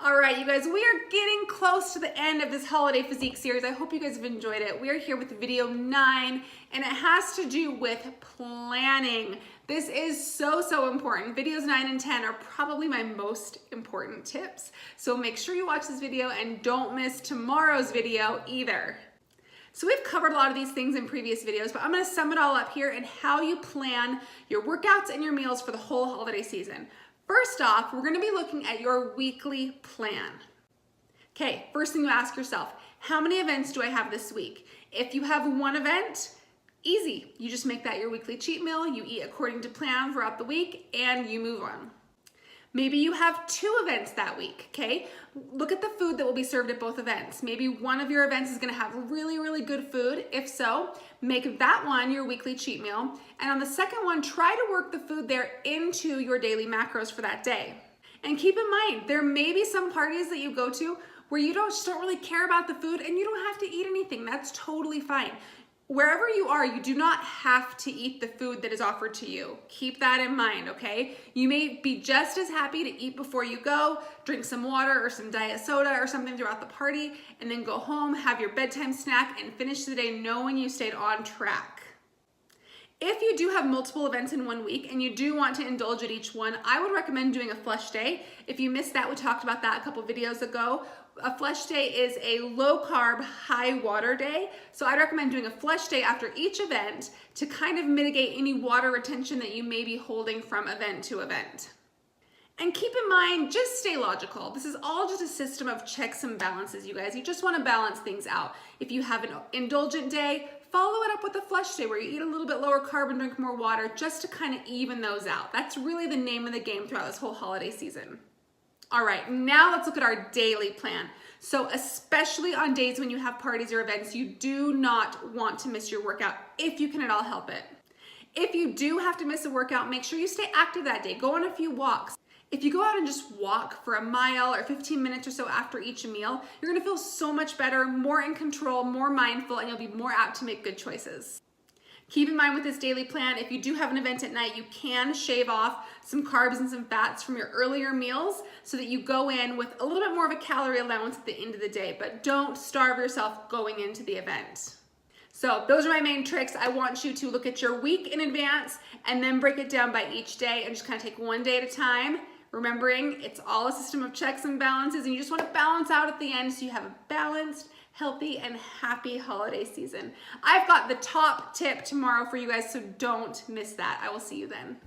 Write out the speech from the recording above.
All right, you guys, we are getting close to the end of this holiday physique series. I hope you guys have enjoyed it. We are here with video 9, and it has to do with planning. This is so important. Videos 9 and 10 are probably my most important tips. So make sure you watch this video and don't miss tomorrow's video either. So we've covered a lot of these things in previous videos, but I'm gonna sum it all up here and how you plan your workouts and your meals for the whole holiday season. First off, we're gonna be looking at your weekly plan. Okay, first thing you ask yourself, how many events do I have this week? If you have one event, easy. You just make that your weekly cheat meal, you eat according to plan throughout the week, and you move on. Maybe you have 2 events that week, okay? Look at the food that will be served at both events. Maybe one of your events is gonna have really good food. If so, make that one your weekly cheat meal. And on the second one, try to work the food there into your daily macros for that day. And keep in mind, there may be some parties that you go to where you just don't really care about the food and you don't have to eat anything. That's totally fine. Wherever you are, you do not have to eat the food that is offered to you. Keep that in mind, okay? You may be just as happy to eat before you go, drink some water or some diet soda or something throughout the party, and then go home, have your bedtime snack, and finish the day knowing you stayed on track. If you do have multiple events in one week and you do want to indulge at each one, I would recommend doing a flush day. If you missed that, we talked about that a couple videos ago. A flush day is a low carb, high water day. So I'd recommend doing a flush day after each event to kind of mitigate any water retention that you may be holding from event to event. And keep in mind, just stay logical. This is all just a system of checks and balances, you guys. You just want to balance things out. If you have an indulgent day, follow it up with a flush day where you eat a little bit lower carb and drink more water just to kind of even those out. That's really the name of the game throughout this whole holiday season. All right, now let's look at our daily plan. So especially on days when you have parties or events, you do not want to miss your workout if you can at all help it. If you do have to miss a workout, make sure you stay active that day. Go on a few walks. If you go out and just walk for a mile or 15 minutes or so after each meal, you're gonna feel so much better, more in control, more mindful, and you'll be more apt to make good choices. Keep in mind with this daily plan, if you do have an event at night, you can shave off some carbs and some fats from your earlier meals so that you go in with a little bit more of a calorie allowance at the end of the day, but don't starve yourself going into the event. So those are my main tricks. I want you to look at your week in advance and then break it down by each day and just kind of take one day at a time. Remembering it's all a system of checks and balances, and you just want to balance out at the end so you have a balanced, healthy, and happy holiday season. I've got the top tip tomorrow for you guys, so don't miss that. I will see you then.